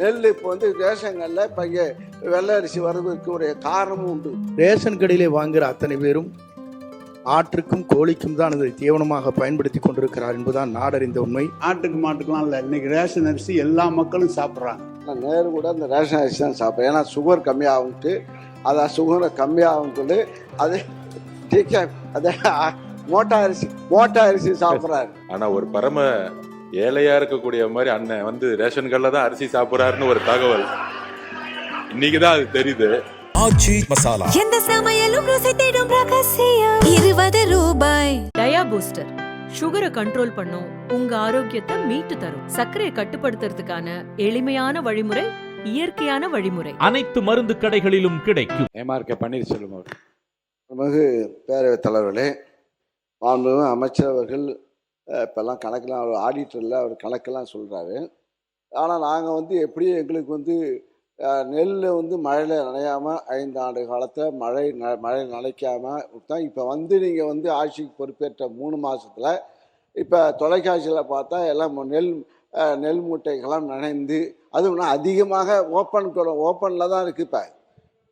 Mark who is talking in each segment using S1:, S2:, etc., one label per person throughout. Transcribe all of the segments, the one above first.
S1: நெல் இப்போ வந்து ரேஷன்களில் இப்போ இங்கே வெள்ளை அரிசி வர்றதுக்கு ஒரு காரணமும் உண்டு.
S2: ரேஷன் கடையிலே வாங்குகிற அத்தனை பேரும் ஆற்றுக்கும் கோழிக்கும் தான் அதை தீவனமாக பயன்படுத்தி கொண்டிருக்கிறார் என்பதுதான் நாடறிந்த உண்மை.
S3: ஆட்டுக்கு மாட்டுக்கெல்லாம் இல்லை, இன்னைக்கு ரேஷன் அரிசி எல்லா மக்களும் சாப்பிட்றாங்க.
S1: நான் நேரு கூட அந்த ரேஷன் அரிசி தான் சாப்பிட்றேன். ஏன்னா சுகர் கம்மியாகும்ட்டு, அதை சுகரை கம்மியாகும் சொல்லி அது அதை மோட்டா அரிசி சாப்பிட்றாரு.
S4: ஆனா ஒரு பரம ஏழையா இருக்கக்கூடிய மாதிரி அண்ணன் வந்து ரேஷன் கடையில தான் அரிசி சாப்பிடுறாருன்னு ஒரு தகவல் இன்னைக்குதான் அது தெரியுது.
S5: ஆச்சி மசாலா
S6: எந்த சமையலும் ருசி தேடும் ரகசியம் 20 ரூபாய்.
S7: டயா பூஸ்டர் சுகரை கண்ட்ரோல் பண்ணும், உங்க ஆரோக்கியத்தை மீட்டு தரும். சர்க்கரையை கட்டுப்படுத்துறதுக்கான எளிமையான வழிமுறை, இயற்கையான வழிமுறை.
S5: அனைத்து மருந்து கடைகளிலும் கிடைக்கும்.
S8: MRK பன்னீர்செல்வம் அவர்
S1: மிகு பேரவைத் தலைவர்களே, மாண்புமிகு அமைச்சர் அவர்கள் இப்போல்லாம் கணக்கெல்லாம் அவர் ஆடிட்டரில் அவர் கணக்கெல்லாம் சொல்கிறாரு. ஆனால் நாங்கள் வந்து எப்படியும் எங்களுக்கு வந்து நெல் வந்து மழையில் நனையாமல் 5 ஆண்டு காலத்தில் மழை நனைக்காமல் தான். இப்போ வந்து நீங்கள் வந்து ஆட்சிக்கு பொறுப்பேற்ற 3 மாதத்தில் இப்போ தொலைக்காட்சியில் பார்த்தா எல்லாம் நெல் மூட்டைகள்லாம் நனைந்து, அதுவும் அதிகமாக ஓப்பனில் தான் இருக்குது. இப்போ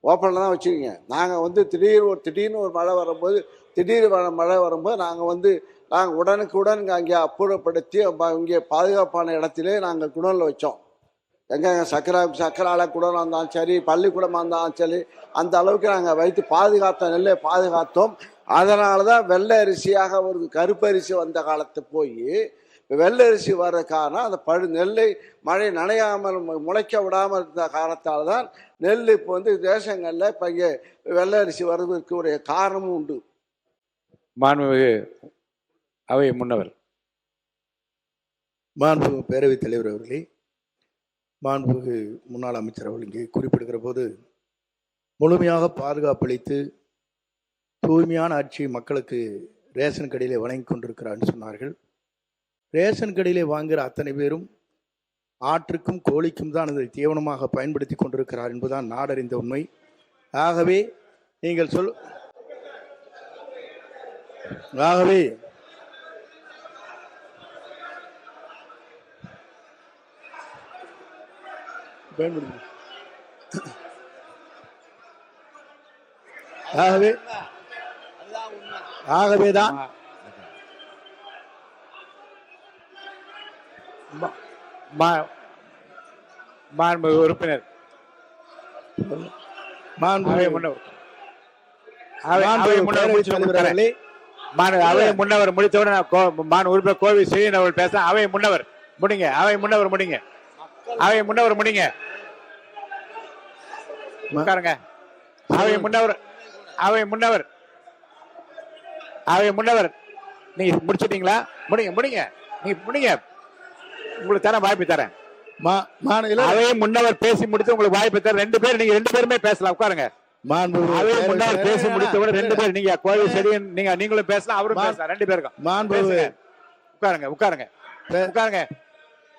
S1: ஓப்பனில் தான் வச்சுக்கிங்க. நாங்கள் வந்து திடீர்னு ஒரு மழை வரும்போது நாங்கள் உடனுக்குடன் அங்கே அப்புறப்படுத்தி இங்கே பாதுகாப்பான இடத்திலே நாங்கள் குடோனில் வச்சோம். எங்கே சக்கரால குடோனாக இருந்தாலும் சரி, பள்ளிக்கூடமாக இருந்தாலும் சரி, அந்த அளவுக்கு நாங்கள் வைத்து நெல்லை பாதுகாத்தோம். அதனால தான் வெள்ளை அரிசியாக ஒரு கருப்பரிசி வந்த காலத்து போய் வெள்ளை அரிசி வர்ற காரணம் அந்த நெல்லை மழை நனையாமல் முளைக்க விடாமல் இருந்த காரணத்தால் தான் நெல் இப்போ வந்து ரேஷன்களில் இப்போ இங்கே வெள்ளை அரிசி வர்றதுக்கு ஒரு காரணமும் உண்டு.
S8: மாண்புமிகு அவை முன்னவர்,
S2: மாண்புமிகு பேரவைத் தலைவர் அவர்களே, மாண்புமிகு முன்னாள் அமைச்சர் அவர்கள் இங்கே குறிப்பிடுகிற போது முழுமையாக பாதுகாப்பளித்து தூய்மையான ஆட்சி மக்களுக்கு ரேஷன் கடையிலே வழங்கி கொண்டிருக்கிறான்னு சொன்னார்கள். ரேஷன் கடையிலே வாங்குகிற அத்தனை பேரும் ஆற்றுக்கும் கோழிக்கும் தான் அதை தீவனமாக பயன்படுத்தி கொண்டிருக்கிறார் என்பதுதான் நாடறிந்த உண்மை. ஆகவே நீங்கள் ஆகவே ஆகவேதான்
S8: மாண்புமிகு உறுப்பினர் முன்னவர் முடித்தவுடன் உறுப்பினர் கோவி செய்யன் அவர்கள் பேச. அவை முன்னவர் முடிங்க. உட்காருங்க. அவை முன்னவர் நீங்க முடிச்சிட்டீங்களா? முடிங்க. நீங்க முடிங்க. உங்களுக்கு தரேன், வாய்ப்பு தரேன். அவை முன்னவர் பேசி முடித்து உங்களுக்கு வாய்ப்பு தரேன். நீங்க ரெண்டு பேருமே பேசலாம். உட்காருங்க. அவை முன்னவர் பேசி முடித்தவுடன் 2 பேர், நீங்க கோவி செடியன் நீங்களும் பேசலாம், அவரும் பேசலாம். 2 பேருக்கும் உட்காருங்க.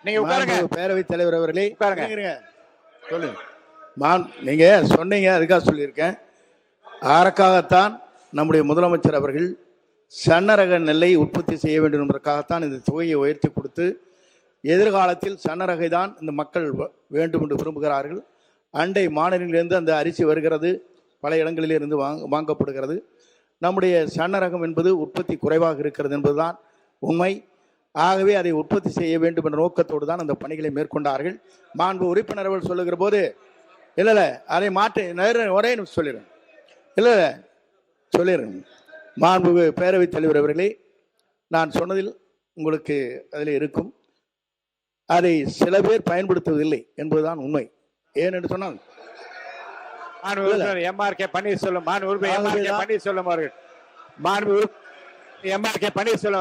S8: நீங்க உட்காருங்க.
S2: பேரவைத் தலைவர் அவர்களே
S8: உட்காருங்க.
S2: சொல்லுங்க. நீங்க சொன்னீங்க, அதுக்காக சொல்லியிருக்கேன். அதற்காகத்தான் நம்முடைய முதலமைச்சர் அவர்கள் சன்னரக நெல்லை உற்பத்தி செய்ய வேண்டும் என்பதற்காகத்தான் இந்த தொகையை உயர்த்தி கொடுத்து, எதிர்காலத்தில் சன்னரகை தான் இந்த மக்கள் வேண்டும் என்று விரும்புகிறார்கள். அண்டை மாநிலங்களிலிருந்து அந்த அரிசி வருகிறது, பல இடங்களிலிருந்து வாங்கப்படுகிறது. நம்முடைய சன்னரகம் என்பது உற்பத்தி குறைவாக இருக்கிறது என்பதுதான் உண்மை. ஆகவே அதை உற்பத்தி செய்ய வேண்டும் என்ற நோக்கத்தோடு தான் அந்த பணிகளை மேற்கொண்டார்கள். மாண்பு உறுப்பினர் அவர்கள் சொல்லுகிற போது இல்லை அதை மாற்றி ஒரே சொல்லிடுறேன். மாண்பு பேரவைத் தலைவர் அவர்களே, நான் சொன்னதில் உங்களுக்கு அதில் இருக்கும். அதை சில பேர் பயன்படுத்துவதில்லை என்பதுதான் உண்மை. ஏனென்று சொன்னால்
S8: MRK பன்னீர்செல்வம்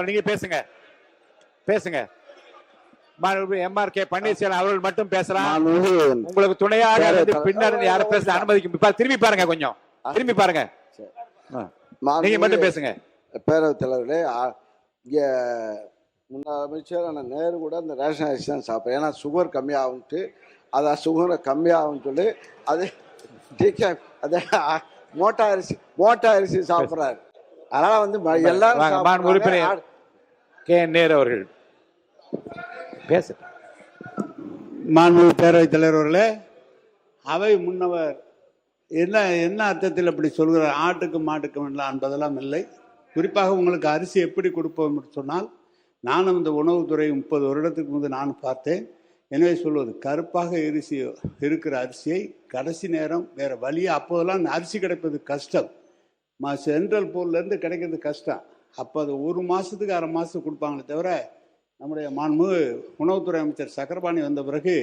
S8: நீங்க பேசுங்க. MRK பன்னீர்செல்வம் அவர்கள் மட்டும் பேசலாம். உங்களுக்கு துணையாக பின்னர் யாரும் பேச அனுமதிக்கும். திரும்பி பாருங்க, கொஞ்சம் திரும்பி பாருங்க. நீங்க மட்டும் பேசுங்க.
S1: பேரவைத் தலைவர்களே, இங்கே முன்னாள் அமைச்சர் நேரு கூட அந்த ரேஷன் அரிசி தான் சாப்பிட்றேன். ஏன்னா சுகர் கம்மியாகும்ட்டு, அதை சுகரை கம்மியாகும்னு சொல்லி அதை மோட்டா அரிசி சாப்பிட்றாரு. அதனால வந்து எல்லாரும்
S8: உறுப்பினர் கே நேரு அவர்கள் பேச.
S3: மாண்புமிகு பேரவைத் தலைவர் அவர்களே, அவை முன்னவர் என்ன என்ன அர்த்தத்தில் அப்படி சொல்கிறார்? ஆட்டுக்கும் மாட்டுக்கும் இல்லை என்பதெல்லாம் இல்லை. குறிப்பாக உங்களுக்கு அரிசி எப்படி கொடுப்போம் என்று சொன்னால், நானும் இந்த உணவுத்துறை 30 வருடத்துக்கு முன்பு நான் பார்த்தேன். எனவே சொல்வது, கருப்பாக இருக்கிற அரிசியை கடைசி நேரம் வேறு வழியே, அப்போதெல்லாம் அரிசி கிடைப்பது கஷ்டம், சென்ட்ரல் போர்ட்லேருந்து கிடைக்கிறது கஷ்டம். அப்போ அது 1 மாதத்துக்கு 1/2 மாதத்துக்கு கொடுப்பாங்களே தவிர, நம்முடைய மாண்புமிகு உணவுத்துறை அமைச்சர் சக்கரபாணி வந்த பிறகு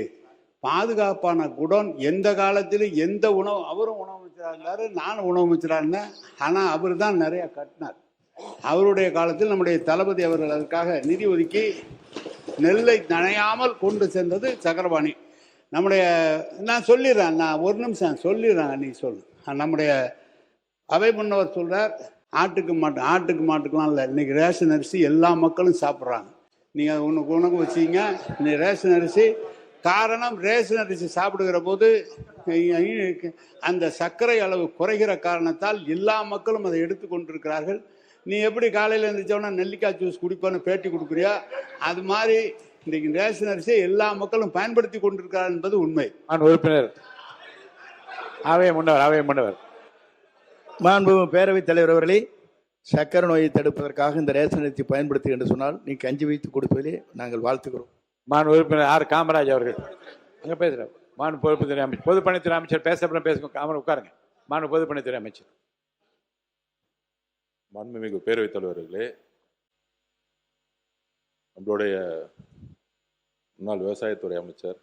S3: பாதுகாப்பான குடோன் எந்த காலத்திலும் எந்த உணவு, அவரும் உணவு அமைச்சராக இருந்தார், நானும் உணவு அமைச்சராக இருந்தேன். ஆனால் அவர் தான் நிறையா கட்டினார். அவருடைய காலத்தில் நம்முடைய தளபதி அவர்கள் அதற்காக நிதி ஒதுக்கி நெல்லை நனையாமல் கொண்டு சென்றது சக்கரபாணி. நம்முடைய நான் சொல்லிடுறேன், நான் 1 நிமிஷம் சொல்லிடுறேன், நீ சொல்லு. நம்முடைய அவை முன்னவர் சொல்கிறார், ஆட்டுக்கு மாட்டுக்கெலாம் இல்லை, இன்றைக்கி ரேஷன் அரிசி எல்லா மக்களும் சாப்பிட்றாங்க. நீங்கள் உனக்கு வச்சிங்க இன்னைக்கு ரேஷன் அரிசி. காரணம், ரேஷன் அரிசி சாப்பிடுகிற போது அந்த சர்க்கரை அளவு குறைகிற காரணத்தால் எல்லா மக்களும் அதை எடுத்துக்கொண்டிருக்கிறார்கள். நீ எப்படி காலையில் இருந்துச்சோன்னா நெல்லிக்காய் ஜூஸ் குடிப்போன்னு பேட்டி கொடுக்குறியா? அது மாதிரி இன்றைக்கு ரேஷன் அரிசியை எல்லா மக்களும் பயன்படுத்தி கொண்டிருக்கிறார் என்பது உண்மை.
S8: உறுப்பினர் அவை முன்னவர்
S2: மாண்புமிகு பேரவைத் தலைவர் அவர்களே, சக்கரை நோயை தடுப்பதற்காக இந்த ரேஷன் அரிசி பயன்படுத்து என்று சொன்னால் நீ கஞ்சி வைத்து கொடுப்பதிலே நாங்கள் வாழ்த்துக்கிறோம்.
S8: உறுப்பினர் ஆர் காமராஜ் அவர்கள் அங்கே பேசுகிறார். பொதுப்பணித்துறை அமைச்சர், பொதுப்பணித்துறை அமைச்சர் பேசப்பட பேசுங்க. உட்காருங்க. பொதுப்பணித்துறை அமைச்சர்.
S4: மாண்புமிகு பேரவைத் தலைவர்களே, நம்மளுடைய முன்னாள் விவசாயத்துறை அமைச்சர்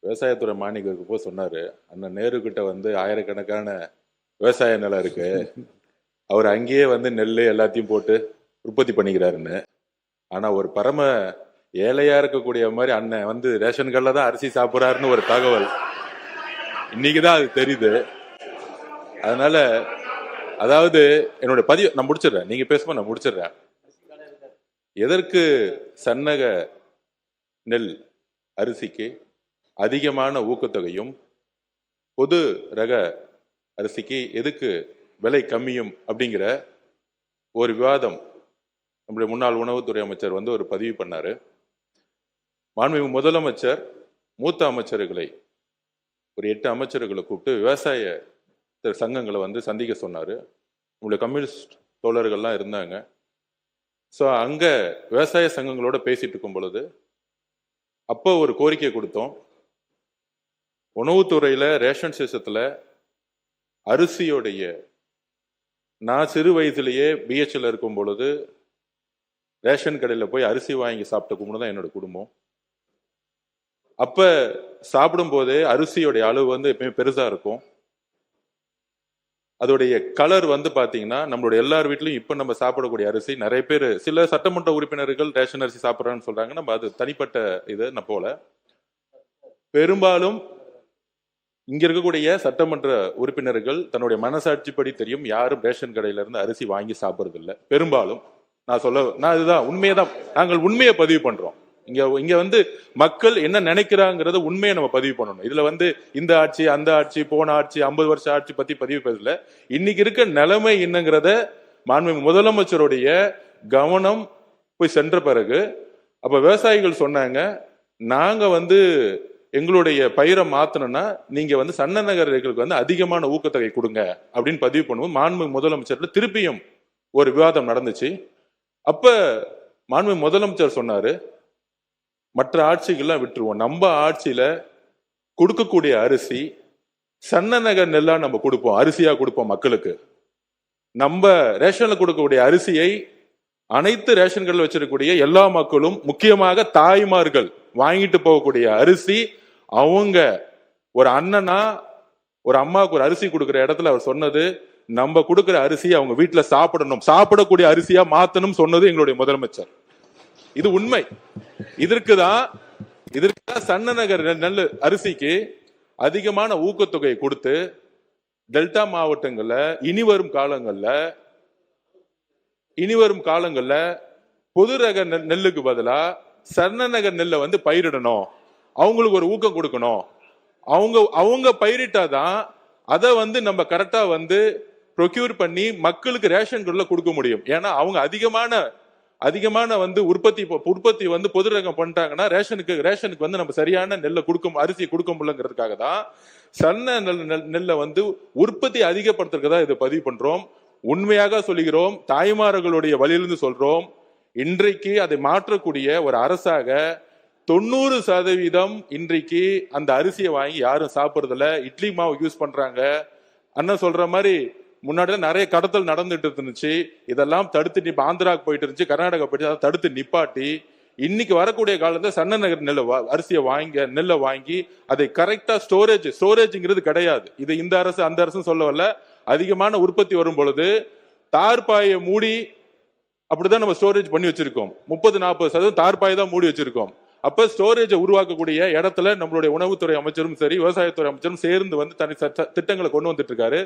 S4: விவசாயத்துறை மானியருக்கு போய் சொன்னாரு, அண்ணன் நேரு கிட்ட வந்து ஆயிரக்கணக்கான விவசாய நிலம் இருக்கு, அவர் அங்கேயே வந்து நெல் எல்லாத்தையும் போட்டு உற்பத்தி பண்ணிக்கிறாருன்னு. ஆனா ஒரு பரம ஏழையா இருக்கக்கூடிய மாதிரி அண்ணன் வந்து ரேஷன் கடையில் தான் அரிசி சாப்பிட்றாருன்னு ஒரு தகவல் இன்னைக்குதான் அது தெரியுது. அதனால அதாவது என்னுடைய பதிவு நான் முடிச்சிடுறேன், நீங்க பேசும்போது நான் முடிச்சிடுறேன். எதற்கு சன்னக நெல் அரிசிக்கு அதிகமான ஊக்கத்தொகையும் பொது ரக அரிசிக்கு எதுக்கு விலை கம்மியும் அப்படிங்கிற ஒரு விவாதம் நம்முடைய முன்னாள் உணவுத்துறை அமைச்சர் வந்து ஒரு பதிவு பண்ணாரு. மாண்புமிகு முதலமைச்சர் மூத்த அமைச்சர்களை ஒரு 8 அமைச்சர்களை கூப்பிட்டு விவசாய சங்கங்களை வந்து சந்திக்க சொன்னாரு. நம்முடைய கம்யூனிஸ்ட் தோழர்கள்லாம் இருந்தாங்க. ஸோ அங்க விவசாய சங்கங்களோட பேசிட்டு இருக்கும் பொழுது அப்போ ஒரு கோரிக்கை கொடுத்தோம். உணவுத்துறையில ரேஷன் சிஸ்டத்துல அரிசியோடைய, நான் சிறு வயதிலேயே பிஹெச்ல இருக்கும் பொழுது ரேஷன் கடையில் போய் அரிசி வாங்கி சாப்பிட்ட குடும்பம் தான் என்னோட குடும்பம். அப்ப சாப்பிடும் போதே அரிசியோடைய அளவு வந்து எப்பயுமே பெருசா இருக்கும். அதோடைய கலர் வந்து பாத்தீங்கன்னா நம்மளுடைய எல்லார் வீட்லயும் இப்ப நம்ம சாப்பிடக்கூடிய அரிசி, நிறைய பேர் சில சட்டமன்ற உறுப்பினர்கள் ரேஷன் அரிசி சாப்பிட்றான்னு சொல்றாங்க. நம்ம அது தனிப்பட்ட இது நான் போல. பெரும்பாலும் இங்க இருக்கக்கூடிய சட்டமன்ற உறுப்பினர்கள் தன்னுடைய மனசாட்சிப்படி தெரியும், யாரும் ரேஷன் கடையில இருந்து அரிசி வாங்கி சாப்பிடுறது இல்லை பெரும்பாலும். நான் இதுதான் உண்மையதான், நாங்கள் உண்மையை பதிவு பண்றோம். இங்க வந்து மக்கள் என்ன நினைக்கிறாங்கிறத உண்மையை நம்ம பதிவு பண்ணணும். இதுல வந்து இந்த ஆட்சி அந்த ஆட்சி போன ஆட்சி 50 வருஷ ஆட்சி பத்தி பதிவு பேசல. இன்னைக்கு இருக்க நிலைமை என்னங்கிறத மாண்புமிகு முதலமைச்சருடைய கவனம் போய் சென்ற பிறகு அப்ப விவசாயிகள் சொன்னாங்க, நாங்க வந்து எங்களுடைய பயிரை மாத்தணும்னா நீங்க வந்து சன்ன நகர்களுக்கு வந்து அதிகமான ஊக்கத்தொகை கொடுங்க அப்படின்னு பதிவு பண்ணுவோம். மாண்புமிகு முதலமைச்சர்ல திருப்பியும் ஒரு விவாதம் நடந்துச்சு. அப்ப மாண்புமிகு முதலமைச்சர் சொன்னாரு, மற்ற ஆட்சிகள்லாம் விட்டுருவோம், நம்ம ஆட்சியில கொடுக்கக்கூடிய அரிசி சன்ன நகர் நெல்லா நம்ம கொடுப்போம், அரிசியா கொடுப்போம் மக்களுக்கு. நம்ம ரேஷன்ல கொடுக்கக்கூடிய அரிசியை அனைத்து ரேஷன் கடையில் வச்சிருக்கக்கூடிய எல்லா மக்களும், முக்கியமாக தாய்மார்கள் வாங்கிட்டு போகக்கூடிய அரிசி, அவங்க ஒரு அண்ணனா ஒரு அம்மாவுக்கு ஒரு அரிசி கொடுக்குற இடத்துல அவர் சொன்னது, நம்ம கொடுக்குற அரிசியை அவங்க வீட்டுல சாப்பிடணும், சாப்பிடக்கூடிய அரிசியா மாத்தணும் சொன்னது எங்களுடைய முதலமைச்சர். இது உண்மை. இதற்குதான் சன்ன நகர் நெல் அரிசிக்கு அதிகமான ஊக்கத்தொகை கொடுத்து டெல்டா மாவட்டங்கள்ல இனிவரும் காலங்கள்ல பொது ரக நெல்லுக்கு பதிலா சன்ன நகர் நெல்லை வந்து பயிரிடணும், அவங்களுக்கு ஒரு ஊக்கம் கொடுக்கணும். அவங்க பயிரிட்டாதான் அதை வந்து நம்ம கரெக்டா வந்து ப்ரொக்யூர் பண்ணி மக்களுக்கு ரேஷன் கடையில் கொடுக்க முடியும். ஏன்னா அவங்க அதிகமான அதிகமான வந்து உற்பத்தி வந்து பொது ரகம் பண்ணிட்டாங்கன்னா ரேஷனுக்கு வந்து நம்ம சரியான நெல்லை அரிசி கொடுக்க முடியலங்கிறதுக்காக தான் சன்ன நெல்லை வந்து உற்பத்தி அதிகப்படுத்துறதுக்கு இதை பதிவு பண்றோம். உண்மையாக சொல்லுகிறோம், தாய்மார்களுடைய வழியிலிருந்து சொல்றோம். இன்றைக்கு அதை மாற்றக்கூடிய ஒரு அரசாக 90% இன்றைக்கு அந்த அரிசியை வாங்கி யாரும் சாப்பிடுறதில்ல. இட்லி மாவு யூஸ் பண்றாங்க. அண்ணன் சொல்ற மாதிரி முன்னாடி நிறைய கடத்தல் நடந்துட்டு இருந்துச்சு. இதெல்லாம் தடுத்து ஆந்திராவுக்கு போயிட்டு இருந்துச்சு, கர்நாடகா போயிட்டு அதை தடுத்து நிப்பாட்டி இன்னைக்கு வரக்கூடிய காலத்துல சன்ன நகர் அரிசியை நெல்லை வாங்கி அதை கரெக்டா ஸ்டோரேஜ்ங்கிறது கிடையாது. இது இந்த அரசு அந்த அரசு சொல்ல வரல. அதிகமான உற்பத்தி வரும் பொழுது தார்பாயை மூடி அப்படிதான் நம்ம ஸ்டோரேஜ் பண்ணி வச்சிருக்கோம். 30-40% தார்பாயை தான் மூடி வச்சிருக்கோம். அப்ப ஸ்டோரேஜை உருவாக்கக்கூடிய இடத்துல நம்மளுடைய உணவுத்துறை அமைச்சரும் சரி, விவசாயத்துறை அமைச்சரும் சேர்ந்து வந்து தனி திட்டங்களை கொண்டு வந்துட்டு இருக்காரு.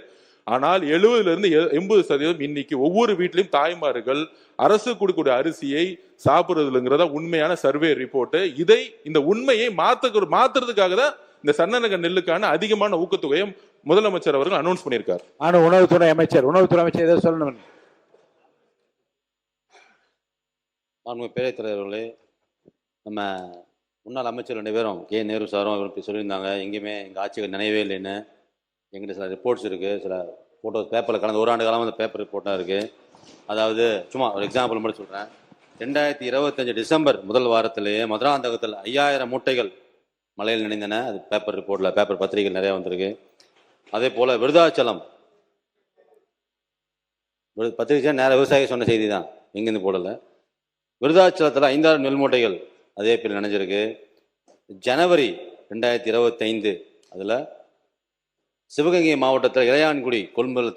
S4: ஆனால் 70-80% இன்னைக்கு ஒவ்வொரு வீட்லயும் தாய்மார்கள் அரசு கொடுக்கக்கூடிய அரிசியை சாப்பிடுறதுங்கிறத உண்மையான சர்வே ரிப்போர்ட். இந்த உண்மையை மாத்துறதுக்காக தான் இந்த சன்ன நகர் நெல்லுக்கான அதிகமான ஊக்கத்தொகையை முதலமைச்சர் அவர்கள் அனௌன்ஸ் பண்ணியிருக்காரு.
S8: ஆனா உணவுத்துறை அமைச்சர் ஏதோ சொல்லணும்.
S9: பேரவைத் தலைவர்களே, நம்ம முன்னாள் அமைச்சர் 2 பேரும் கே நேரு சாரும் அவர் சொல்லியிருந்தாங்க, எங்கேயுமே எங்கள் ஆட்சிகள் நினைவே இல்லைன்னு. எங்கிட்ட சில ரிப்போர்ட்ஸ் இருக்குது, சில ஃபோட்டோஸ் பேப்பரில் கடந்த 1 ஆண்டு காலமாக அந்த பேப்பர் ரிப்போர்ட்டாக இருக்குது. அதாவது சும்மா ஒரு எக்ஸாம்பிள் மட்டும் சொல்கிறேன். 2025 டிசம்பர் முதல் வாரத்திலேயே மதுராந்தகத்தில் 5000 மூட்டைகள் மழையில் நினைந்தன. அது பேப்பர் ரிப்போர்ட்டில் பேப்பர் பத்திரிகைகள் நிறையா வந்திருக்கு. அதே போல் விருதாச்சலம் பத்திரிகை நேர விவசாயி சொன்ன செய்தி தான், எங்கேருந்து போடலை. விருதாச்சலத்தில் 5000 நெல் மூட்டைகள் அதே பேர் நினைஞ்சிருக்கு. ஜனவரி 2025 அதில் சிவகங்கை மாவட்டத்தில் இளையான்குடி கொள்முதல்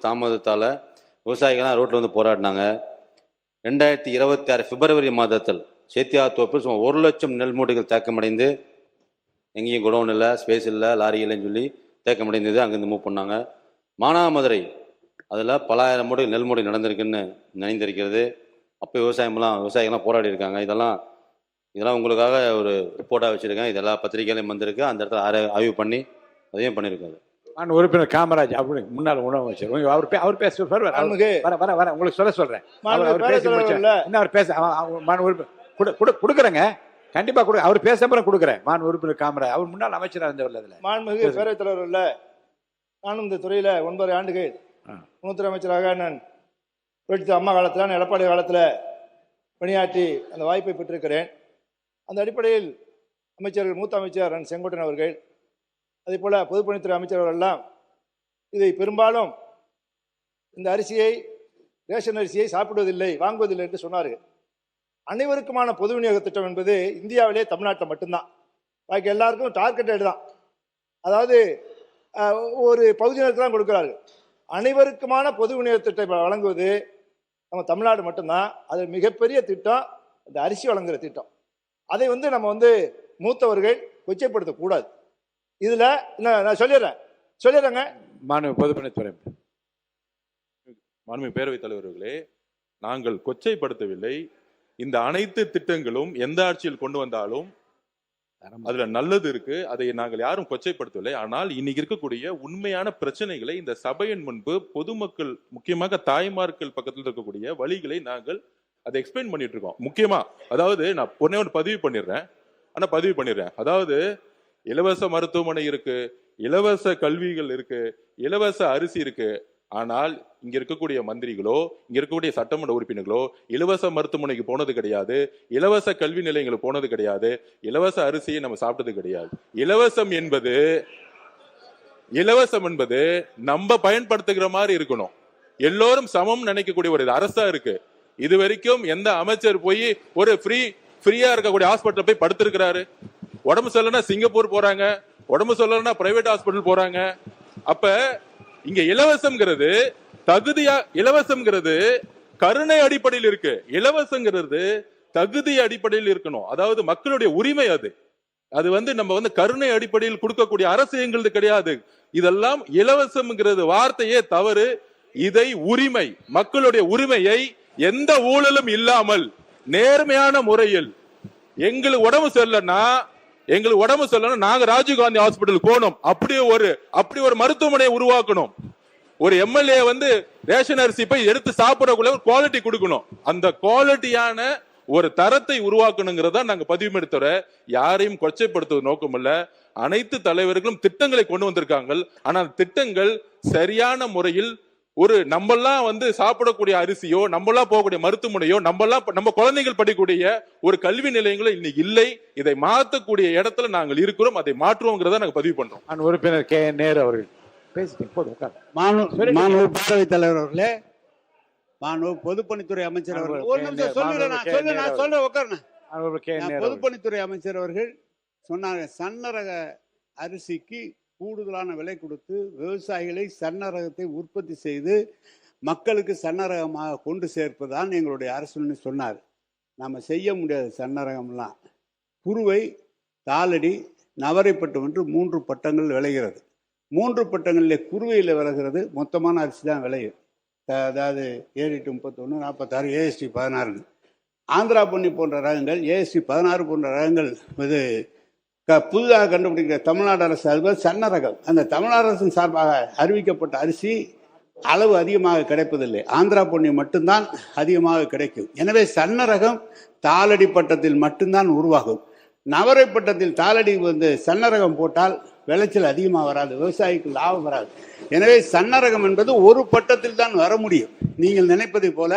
S9: தாமதத்தால் விவசாயிகள்லாம் ரோட்டில் வந்து போராடினாங்க. 2026 பிப்ரவரி மாதத்தில் சேத்தியாத்தோப்பில் சுமார் 1 லட்சம் நெல் மூட்டைகள் தேக்கமடைந்து, எங்கேயும் குடோன் இல்லை, ஸ்பேஸ் இல்லை, லாரி இல்லைன்னு சொல்லி தேக்கமடைந்தது. அங்கேருந்து மூவ் பண்ணாங்க. மானாமதுரை அதில் பலாயிரம் மூட்டை நெல் மூட்டை நடந்திருக்குன்னு நினைந்திருக்கிறது. அப்போ விவசாயிகள்லாம் போராடி இருக்காங்க. இதெல்லாம் உங்களுக்காக ஒரு ரிப்போர்ட்டாக வச்சுருக்கேன். இதெல்லாம் பத்திரிகையிலையும் வந்திருக்கு. அந்த இடத்துல ஆய்வு பண்ணி அதையும் பண்ணியிருக்காரு.
S8: உறுப்பினர் காமராஜ் அப்படி முன்னாள் உணவு அமைச்சர் அவர் பேச வர உங்களுக்கு சொல்றேன். அவர் பேச கொடுக்குறேங்க, கண்டிப்பா அவர் பேச அப்புறம் கொடுக்குறேன். உறுப்பினர் காமராஜ் அவர் முன்னாள் அமைச்சராக இருந்தவர்.
S2: மாண்புமிகு பேரவைத் தலைவர், நானும் இந்த துறையில 9 ஆண்டுகள் உணவுத்துறை அமைச்சராக நான் புரட்சி அம்மா காலத்தில், எடப்பாடி காலத்தில் பணியாற்றி அந்த வாய்ப்பை பெற்றிருக்கிறேன். அந்த அடிப்படையில் மூத்த அமைச்சர் செங்கோட்டையன் அவர்கள், அதே போல் பொதுப்பணித்துறை அமைச்சர் அவர்களெல்லாம் இதை பெரும்பாலும் இந்த ரேஷன் அரிசியை சாப்பிடுவதில்லை, வாங்குவதில்லை என்று சொன்னார்கள். அனைவருக்குமான பொது விநியோக திட்டம் என்பது இந்தியாவிலே தமிழ்நாட்டில் மட்டும்தான். பாக்கி எல்லாருக்கும் டார்கெட்டட் தான். அதாவது ஒரு பகுதியினருக்கு தான் கொடுக்கிறார்கள். அனைவருக்குமான பொது விநியோக திட்டத்தை வழங்குவது நம்ம தமிழ்நாடு மட்டும்தான். அது மிகப்பெரிய திட்டம், இந்த அரிசி வழங்குகிற திட்டம். அதை நம்ம மூத்தவர்கள் கொச்சைப்படுத்தக்கூடாது. இதுல நான் சொல்லிடுறேங்க.
S4: மாண்புமிகு பேரவைத் தலைவர்களே, நாங்கள் கொச்சைப்படுத்தவில்லை. இந்த அனைத்து திட்டங்களும் எந்த ஆட்சியில் கொண்டு வந்தாலும் அதுல நல்லது இருக்கு, அதை நாங்கள் யாரும் கொச்சைப்படுத்தவில்லை. ஆனால் இன்னைக்கு இருக்கக்கூடிய உண்மையான பிரச்சனைகளை இந்த சபையின் முன்பு பொதுமக்கள், முக்கியமாக தாய்மார்கள் பக்கத்தில் இருக்கக்கூடிய வழிகளை நாங்கள் அதை எக்ஸ்பிளைன் பண்ணிட்டு இருக்கோம். முக்கியமா அதாவது நான் பதிவு பண்ணிடுறேன். அதாவது இலவச மருத்துவமனை இருக்கு, இலவச கல்விகள் இருக்கு, இலவச அரிசி இருக்கு. ஆனால் இங்க இருக்கக்கூடிய மந்திரிகளோ, இங்க இருக்கக்கூடிய சட்டமன்ற உறுப்பினர்களோ இலவச மருத்துவமனைக்கு போனது கிடையாது, இலவச கல்வி நிலையங்களுக்கு போனது கிடையாது, இலவச அரிசியை நம்ம சாப்பிட்டது கிடையாது. இலவசம் என்பது நம்ம பயன்படுத்துகிற மாதிரி இருக்கணும். எல்லோரும் சமம் நினைக்கக்கூடிய ஒரு அரசா இருக்கு. இது வரைக்கும் எந்த அமைச்சர் போய் ஒரு ஃப்ரீயா இருக்கக்கூடிய ஹாஸ்பிட்டல் போய் படுத்திருக்கிறாரு? உடம்பு சொல்லனா சிங்கப்பூர் போறாங்க, உடம்பு சொல்லனா பிரைவேட் ஹாஸ்பிட்டல் போறாங்க. அப்ப இங்க இலவசம்ங்கிறது கருணை அடிப்படையில் இருக்கு. இலவசங்கிறது தகுதி அடிப்படையில் இருக்கணும். அதாவது மக்களுடைய உரிமை. அது நம்ம கருணை அடிப்படையில் கொடுக்கக்கூடிய அரசு எங்களது கிடையாது. இதெல்லாம் இலவசம்ங்கிறது வார்த்தையே தவறு. இதை உரிமை, மக்களுடைய உரிமையை எந்த ஊழலும் இல்லாமல் நேர்மையான முறையில் எங்களுக்கு உடம்பு சொல்லனா நாங்க ராஜீவ்காந்தி ஹாஸ்பிட்டல் போனோம், அப்படி ஒரு மருத்துவமனையை உருவாக்கணும். ஒரு எம்எல்ஏ வந்து ரேஷன் அரிசி போய் எடுத்து சாப்பிடறக்குள்ள ஒரு குவாலிட்டி கொடுக்கணும். அந்த குவாலிட்டியான ஒரு தரத்தை உருவாக்கணுங்கிறதா நாங்க பதிவு எடுத்தவரை யாரையும் கொச்சைப்படுத்துவது நோக்கம் இல்ல. அனைத்து தலைவர்களும் திட்டங்களை கொண்டு வந்திருக்காங்க. ஆனால் திட்டங்கள் சரியான முறையில் ஒரு நம்மெல்லாம் வந்து சாப்பிடக்கூடிய அரிசியோ, நம்மெல்லாம் போகக்கூடிய மருத்துவமனையோ, நம்ம குழந்தைகள் படிக்கக்கூடிய ஒரு கல்வி நிலையங்களோ இன்னைக்கு இல்லை. இதை மாற்றக்கூடிய இடத்துல நாங்கள் இருக்கிறோம். அதை மாற்றுவோங்கிறத நாங்க பதிவு பண்றோம்.
S8: உறுப்பினர் கே நேரு அவர்கள் பேசிட்டு
S3: மாண்பு பேரவைத் தலைவர் அவர்களே, மாண்பு பொதுப்பணித்துறை அமைச்சர் அவர்கள், ஒரு நிமிஷம் சொல்றேன் உட்காருங்க. பொதுப்பணித்துறை அமைச்சர் அவர்கள் சொன்னாங்க, சன்னரக அரிசிக்கு கூடுதலான விலை கொடுத்து விவசாயிகளை சன்னரகத்தை உற்பத்தி செய்து மக்களுக்கு சன்னரகமாக கொண்டு சேர்ப்பதுதான் எங்களுடைய அரசுன்னு சொன்னார். நம்ம செய்ய முடியாது. சன்னரகம்லாம் குறுவை, தாளடி, நவரைப்பட்டம் என்று 3 பட்டங்கள் விளைகிறது. 3 பட்டங்களில் குறுவையில் விளைகிறது மொத்தமான அரிசி தான் விளையும். அதாவது 7-31, 46, AST 16. ஆந்திரா பொன்னி போன்ற ரகங்கள், AST 16 போன்ற ரகங்கள் இது புதிதாக கண்டுபிடிக்கிற தமிழ்நாடு அரசு அதுபோல் சன்ன ரகம். அந்த தமிழ்நாடு அரசின் சார்பாக அறிவிக்கப்பட்ட அரிசி அளவு அதிகமாக கிடைப்பதில்லை. ஆந்திரா பொன்னி மட்டும்தான் அதிகமாக கிடைக்கும். எனவே சன்ன ரகம் தாளடி பட்டத்தில் மட்டும்தான் உருவாகும். நவரை பட்டத்தில் தாளடி வந்து சன்ன ரகம் போட்டால் விளைச்சல் அதிகமாக வராது, விவசாயிக்கு லாபம் வராது. எனவே சன்ன ரகம் என்பது ஒரு பட்டத்தில் தான் வர முடியும். நீங்கள் நினைப்பதை போல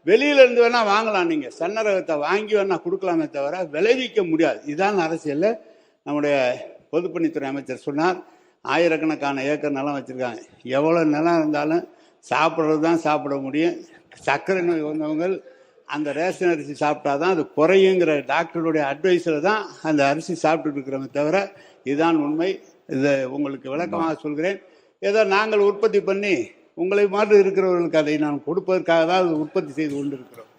S3: வெளியிலேருந்து வேணா வாங்கலாம், நீங்கள் சன்ன ரகத்தை வாங்கி வேணா கொடுக்கலாமே தவிர விளைவிக்க முடியாது. இதுதான் அரசியலில் நம்முடைய பொதுப்பணித்துறை அமைச்சர் சொன்னார். ஆயிரக்கணக்கான ஏக்கர் நிலம் வச்சுருக்காங்க. எவ்வளோ நிலம் இருந்தாலும் சாப்பிட்றது தான் சாப்பிட முடியும். சர்க்கரை நோய் வந்தவங்க அந்த ரேஷன் அரிசி சாப்பிட்டா தான் அது குறையுங்கிற டாக்டருடைய அட்வைஸில் தான் அந்த அரிசி சாப்பிட்டுட்டு இருக்கிறோமே தவிர இதுதான் உண்மை. இதை உங்களுக்கு விளக்கமாக சொல்கிறேன். ஏதோ நாங்கள் உற்பத்தி பண்ணி உங்களை மாதிரி இருக்கிறவர்களுக்கு அதை நான் கொடுப்பதற்காக தான் உற்பத்தி செய்து கொண்டிருக்கிறோம்.